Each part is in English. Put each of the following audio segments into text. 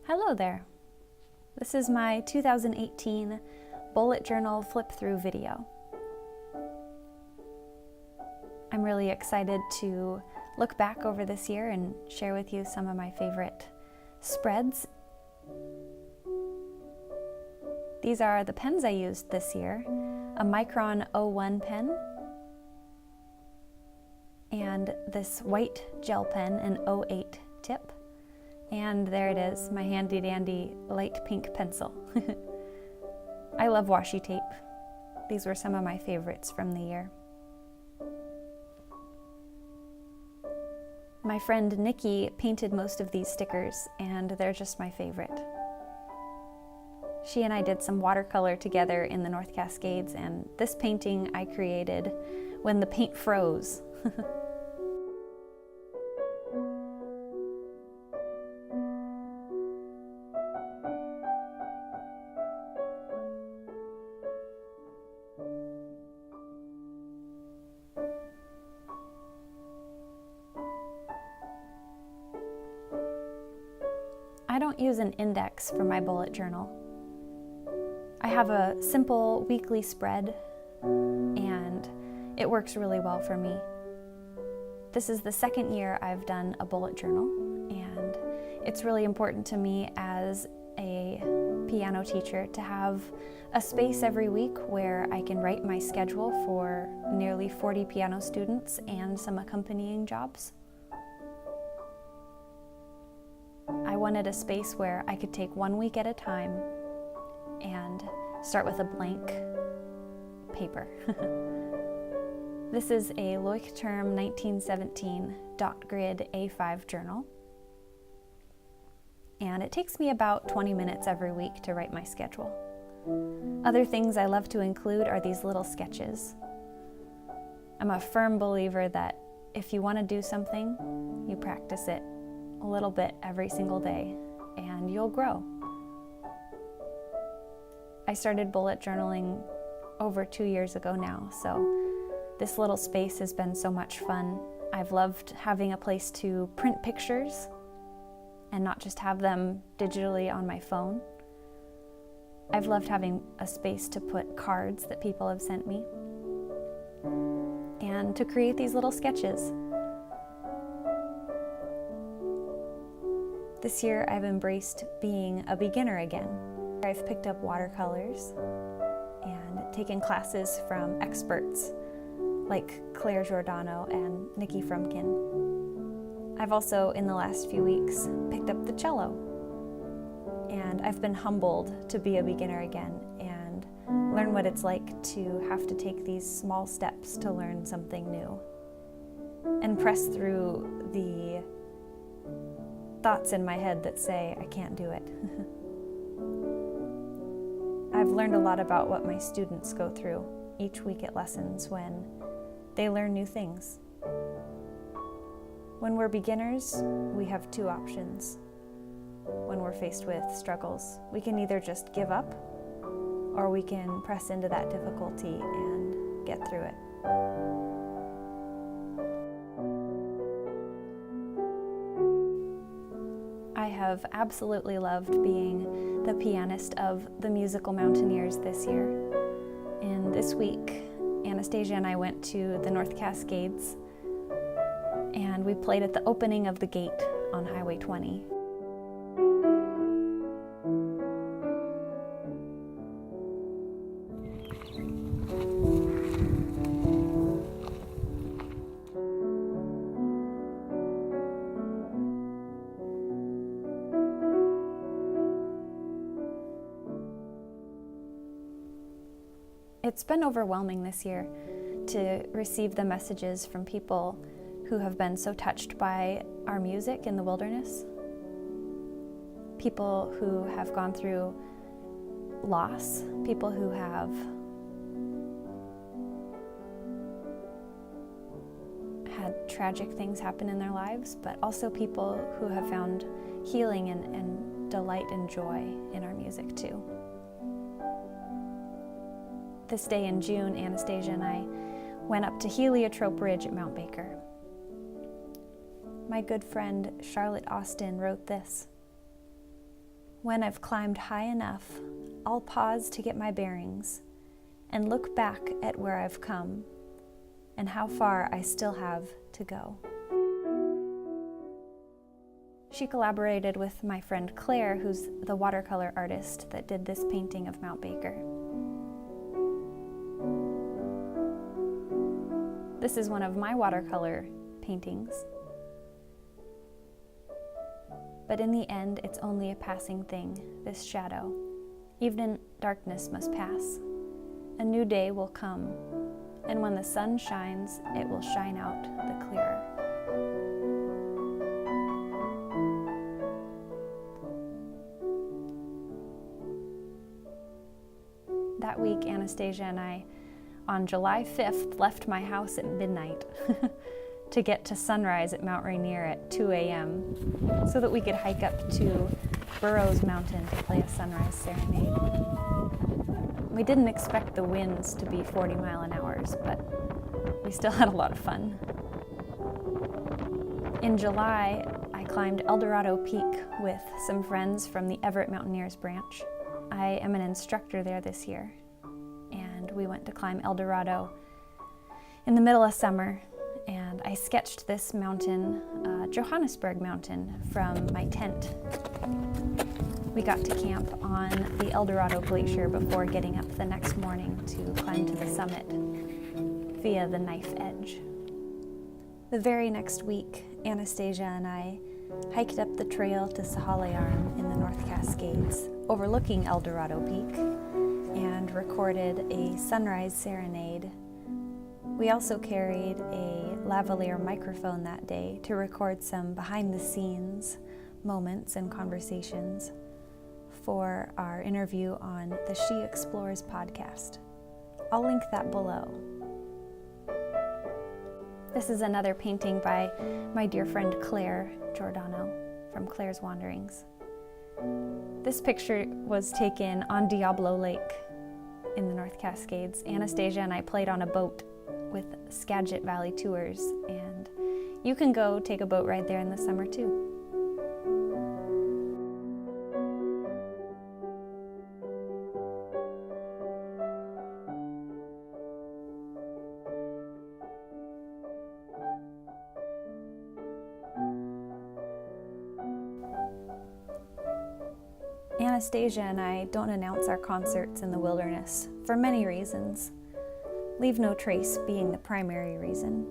Hello there. This is my 2018 bullet journal flip-through video. I'm really excited to look back over this year and share with you some of my favorite spreads. These are the pens I used this year, a Micron 01 pen, and this white gel pen, an 08 tip. And there it is, my handy dandy light pink pencil. I love washi tape. These were some of my favorites from the year. My friend Nikki painted most of these stickers, and they're just my favorite. She and I did some watercolor together in the North Cascades, and this painting I created when the paint froze. I don't use an index for my bullet journal. I have a simple weekly spread, and it works really well for me. This is the second year I've done a bullet journal, and it's really important to me as a piano teacher to have a space every week where I can write my schedule for nearly 40 piano students and some accompanying jobs. I wanted a space where I could take 1 week at a time and start with a blank paper. This is a Leuchtturm 1917 dot grid A5 journal, and it takes me about 20 minutes every week to write my schedule. Other things I love to include are these little sketches. I'm a firm believer that if you want to do something, you practice it a little bit every single day, and you'll grow. I started bullet journaling over 2 years ago now, so this little space has been so much fun. I've loved having a place to print pictures and not just have them digitally on my phone. I've loved having a space to put cards that people have sent me and to create these little sketches. This year I've embraced being a beginner again. I've picked up watercolors and taken classes from experts like Giordano and Nikki Frumkin. I've also, in the last few weeks, picked up the cello. And I've been humbled to be a beginner again and learn what it's like to have to take these small steps to learn something new and press through the thoughts in my head that say I can't do it. I've learned a lot about what my students go through each week at lessons when they learn new things. When we're beginners, we have two options. When we're faced with struggles, we can either just give up, or we can press into that difficulty and get through it. I have absolutely loved being the pianist of the musical Mountaineers this year. And this week, Anastasia and I went to the North Cascades, and we played at the opening of the gate on Highway 20. It's been overwhelming this year to receive the messages from people who have been so touched by our music in the wilderness. People who have gone through loss, people who have had tragic things happen in their lives, but also people who have found healing and delight and joy in our music too. This day in June, Anastasia and I went up to Heliotrope Ridge at Mount Baker. My good friend Charlotte Austin wrote this: When I've climbed high enough, I'll pause to get my bearings and look back at where I've come and how far I still have to go. She collaborated with my friend Claire, who's the watercolor artist that did this painting of Mount Baker. This is one of my watercolor paintings. But in the end, it's only a passing thing, this shadow. Even darkness must pass. A new day will come, and when the sun shines, it will shine out the clearer. That week, Anastasia and I, on July 5th, left my house at midnight to get to sunrise at Mount Rainier at 2 a.m. so that we could hike up to Burroughs Mountain to play a sunrise serenade. We didn't expect the winds to be 40-mile-an-hour, but we still had a lot of fun. In July, I climbed El Dorado Peak with some friends from the Everett Mountaineers branch. I am an instructor there this year, and we went to climb El Dorado in the middle of summer, and I sketched this mountain, Johannesburg Mountain, from my tent. We got to camp on the El Dorado Glacier before getting up the next morning to climb to the summit via the Knife Edge. The very next week, Anastasia and I hiked up the trail to Sahalayarn in the North Cascades, overlooking El Dorado Peak, and recorded a sunrise serenade. We also carried a lavalier microphone that day to record some behind-the-scenes moments and conversations for our interview on the She Explores podcast. I'll link that below. This is another painting by my dear friend Claire Giordano from Claire's Wanderings. This picture was taken on Diablo Lake in the North Cascades. Anastasia and I played on a boat with Skagit Valley Tours, and you can go take a boat ride there in the summer too. Anastasia and I don't announce our concerts in the wilderness for many reasons. Leave No Trace being the primary reason,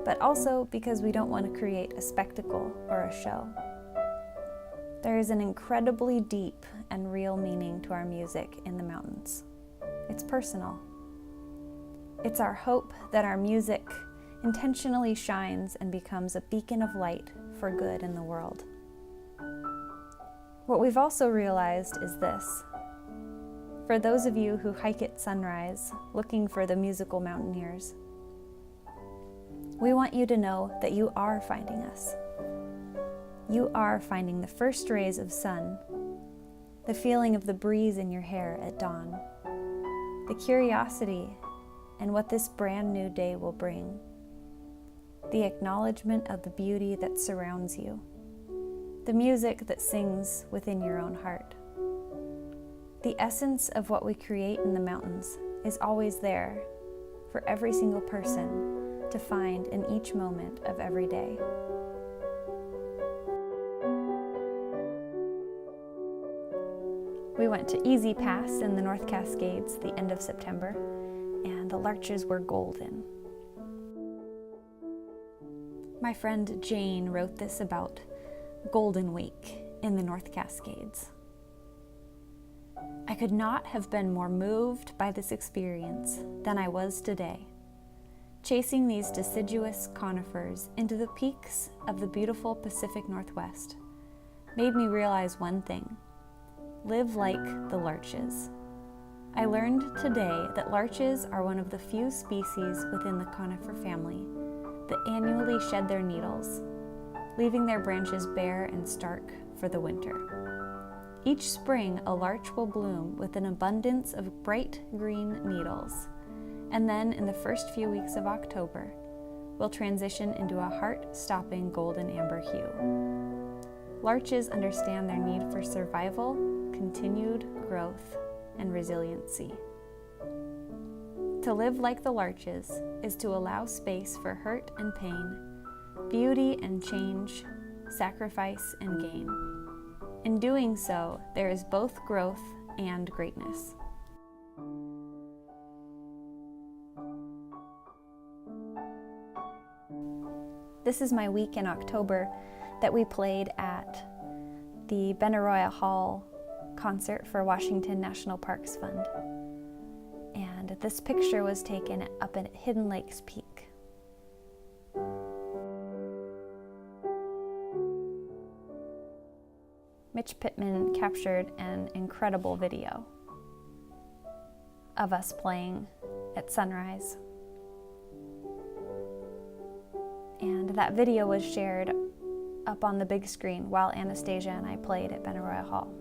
but also because we don't want to create a spectacle or a show. There is an incredibly deep and real meaning to our music in the mountains. It's personal. It's our hope that our music intentionally shines and becomes a beacon of light for good in the world. What we've also realized is this. For those of you who hike at sunrise, looking for the musical mountaineers, we want you to know that you are finding us. You are finding the first rays of sun, the feeling of the breeze in your hair at dawn, the curiosity and what this brand new day will bring, the acknowledgement of the beauty that surrounds you, the music that sings within your own heart. The essence of what we create in the mountains is always there for every single person to find in each moment of every day. We went to Easy Pass in the North Cascades the end of September, and the larches were golden. My friend Jane wrote this about Golden Week in the North Cascades. I could not have been more moved by this experience than I was today, chasing these deciduous conifers into the peaks of the beautiful Pacific Northwest made me realize one thing: live like the larches. I learned today that larches are one of the few species within the conifer family that annually shed their needles, leaving their branches bare and stark for the winter. Each spring, a larch will bloom with an abundance of bright green needles, and then in the first few weeks of October, will transition into a heart-stopping golden amber hue. larches understand their need for survival, continued growth, and resiliency. To live like the larches is to allow space for hurt and pain, beauty and change, sacrifice and gain. In doing so, there is both growth and greatness. This is my week in October that we played at the Benaroya Hall concert for Washington National Parks Fund. And this picture was taken up at Hidden Lakes Peak. Mitch Pittman captured an incredible video of us playing at sunrise. And that video was shared up on the big screen while Anastasia and I played at Benaroya Hall.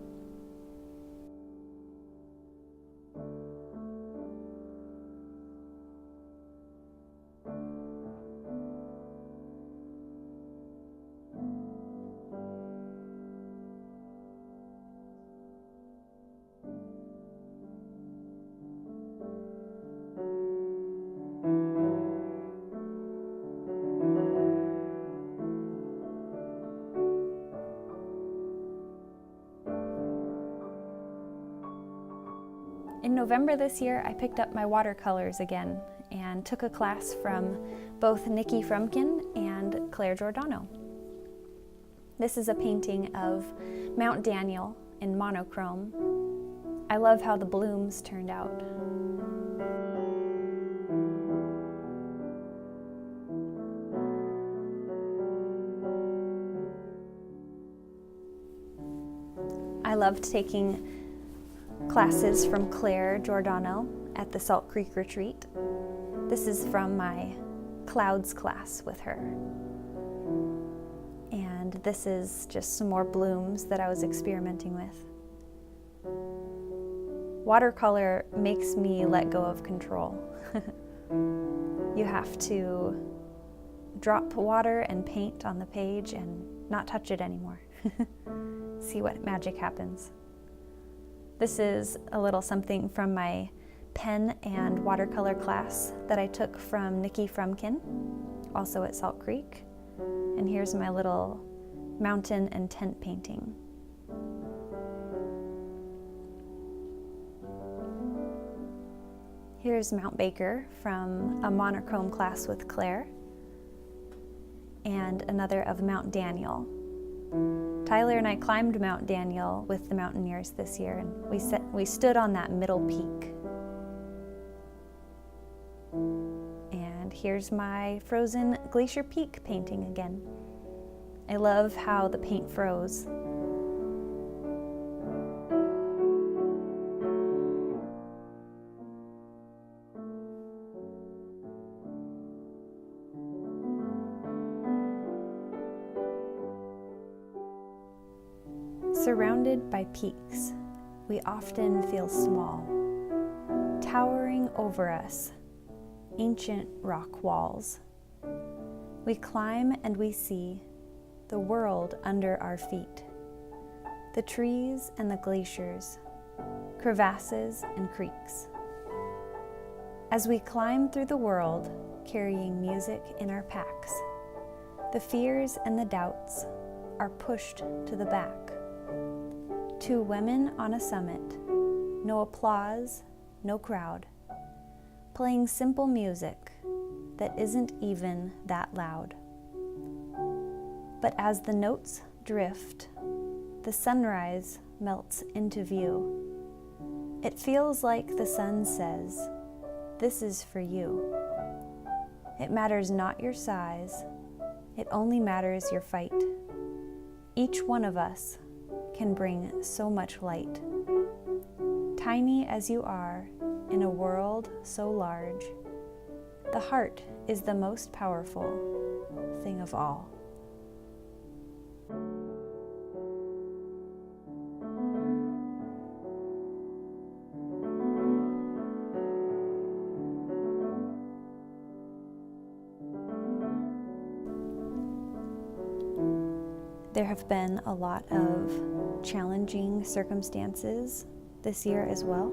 In November this year, I picked up my watercolors again and took a class from both Nikki Frumkin and Giordano. This is a painting of Mount Daniel in monochrome. I love how the blooms turned out. I loved taking classes from Giordano at the Salt Creek Retreat. This is from my clouds class with her. And this is just some more blooms that I was experimenting with. Watercolor makes me let go of control. You have to drop water and paint on the page and not touch it anymore. See what magic happens. This is a little something from my pen and watercolor class that I took from Nikki Frumkin, also at Salt Creek. And here's my little mountain and tent painting. Here's Mount Baker from a monochrome class with Claire, and another of Mount Daniel. Tyler and I climbed Mount Daniel with the Mountaineers this year, and we stood on that middle peak. And here's my frozen Glacier Peak painting again. I love how the paint froze. Surrounded by peaks, we often feel small. Towering over us, ancient rock walls. We climb and we see the world under our feet. The trees and the glaciers, crevasses and creeks. As we climb through the world, carrying music in our packs, the fears and the doubts are pushed to the back. Two women on a summit, no applause, no crowd, playing simple music that isn't even that loud. But as the notes drift, the sunrise melts into view. It feels like the sun says, "This is for you." It matters not your size, it only matters your fight. Each one of us can bring so much light. Tiny as you are in a world so large, the heart is the most powerful thing of all. There have been a lot of challenging circumstances this year as well,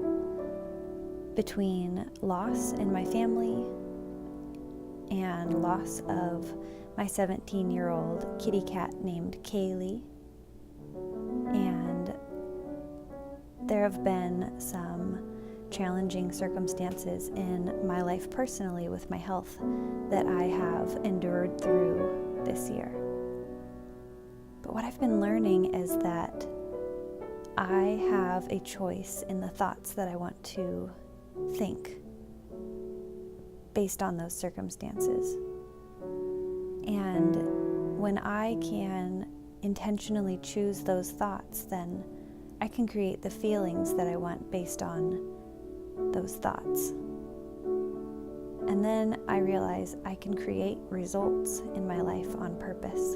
between loss in my family and loss of my 17-year-old kitty cat named Kaylee. And there have been some challenging circumstances in my life personally with my health that I have endured through this year. But what I've been learning is that I have a choice in the thoughts that I want to think based on those circumstances. And when I can intentionally choose those thoughts, then I can create the feelings that I want based on those thoughts. And then I realize I can create results in my life on purpose.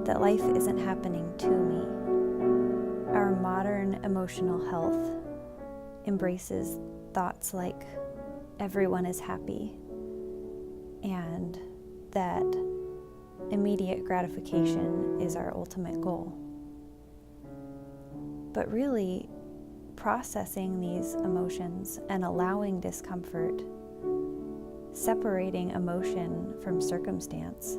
That life isn't happening to me. Our modern emotional health embraces thoughts like everyone is happy and that immediate gratification is our ultimate goal. But really, processing these emotions and allowing discomfort, separating emotion from circumstance,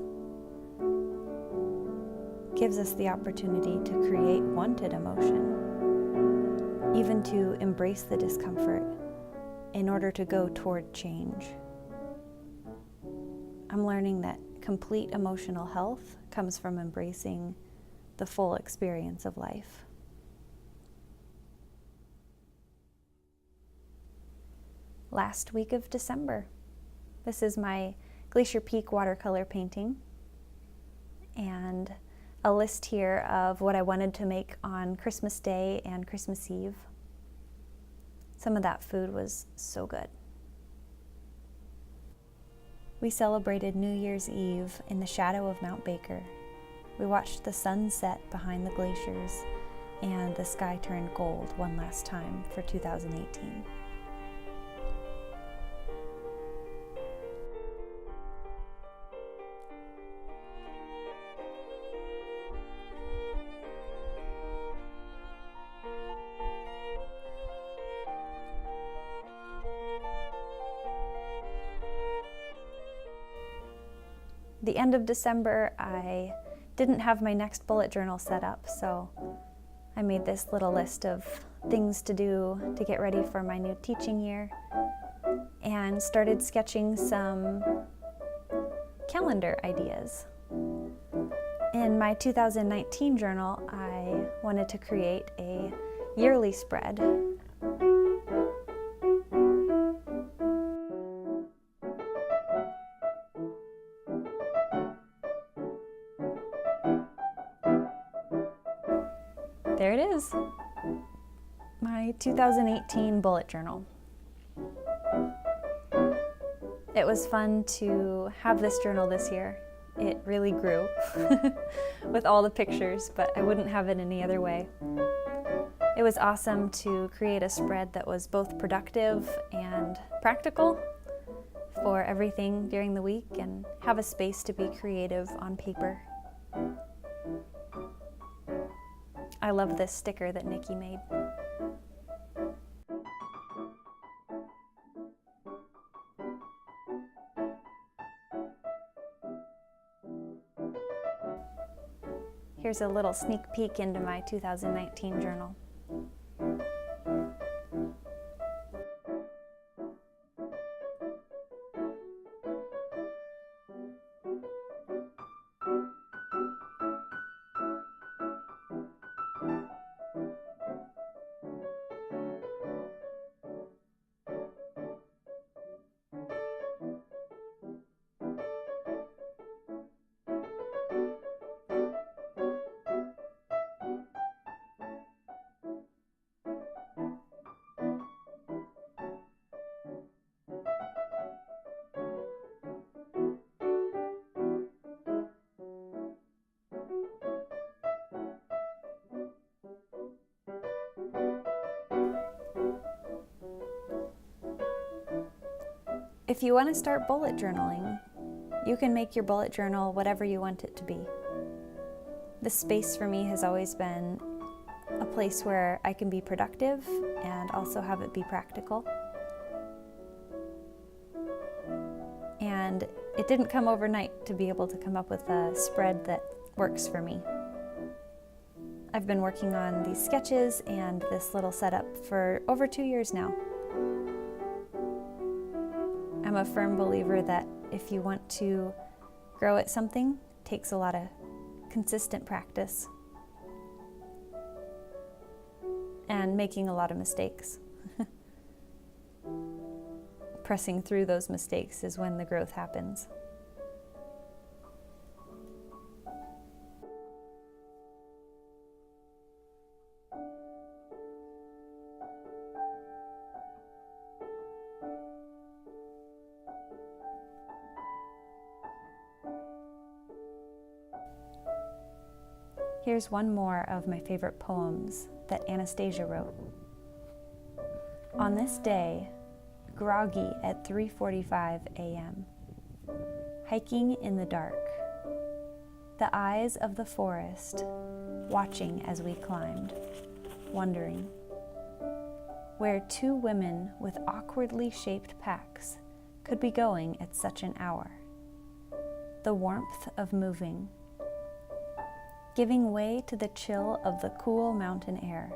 gives us the opportunity to create wanted emotion, even to embrace the discomfort in order to go toward change. I'm learning that complete emotional health comes from embracing the full experience of life. Last week of December. This is my Glacier Peak watercolor painting, and a list here of what I wanted to make on Christmas Day and Christmas Eve. Some of that food was so good. We celebrated New Year's Eve in the shadow of Mount Baker. We watched the sun set behind the glaciers, and the sky turned gold one last time for 2018. The end of December, I didn't have my next bullet journal set up, so I made this little list of things to do to get ready for my new teaching year and started sketching some calendar ideas. In my 2019 journal, I wanted to create a yearly spread. There it is, my 2018 bullet journal. It was fun to have this journal this year. It really grew with all the pictures, but I wouldn't have it any other way. It was awesome to create a spread that was both productive and practical for everything during the week and have a space to be creative on paper. I love this sticker that Nikki made. Here's a little sneak peek into my 2019 journal. If you want to start bullet journaling, you can make your bullet journal whatever you want it to be. This space for me has always been a place where I can be productive and also have it be practical. And it didn't come overnight to be able to come up with a spread that works for me. I've been working on these sketches and this little setup for over 2 years now. I'm a firm believer that if you want to grow at something, it takes a lot of consistent practice and making a lot of mistakes. Pressing through those mistakes is when the growth happens. Here's one more of my favorite poems that Anastasia wrote. On this day, groggy at 3:45 a.m., hiking in the dark, the eyes of the forest watching as we climbed, wondering where two women with awkwardly shaped packs could be going at such an hour. The warmth of moving, giving way to the chill of the cool mountain air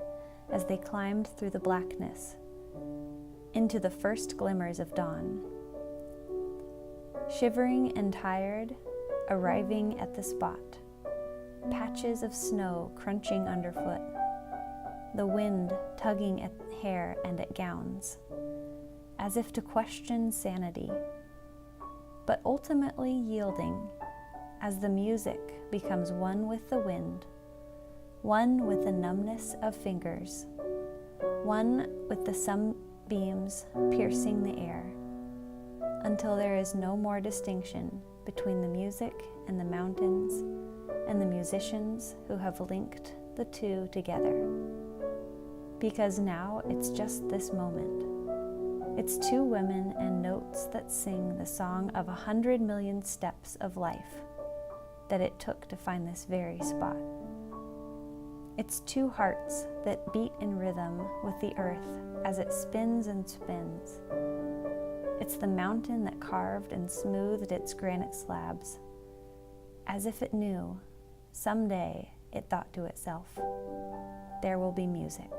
as they climbed through the blackness into the first glimmers of dawn. Shivering and tired, arriving at the spot, patches of snow crunching underfoot, the wind tugging at hair and at gowns, as if to question sanity, but ultimately yielding as the music becomes one with the wind, one with the numbness of fingers, one with the sunbeams piercing the air, until there is no more distinction between the music and the mountains and the musicians who have linked the two together. Because now it's just this moment. It's two women and notes that sing the song of 100 million steps of life that it took to find this very spot. It's two hearts that beat in rhythm with the earth as it spins and spins. It's the mountain that carved and smoothed its granite slabs, as if it knew, someday, it thought to itself, there will be music.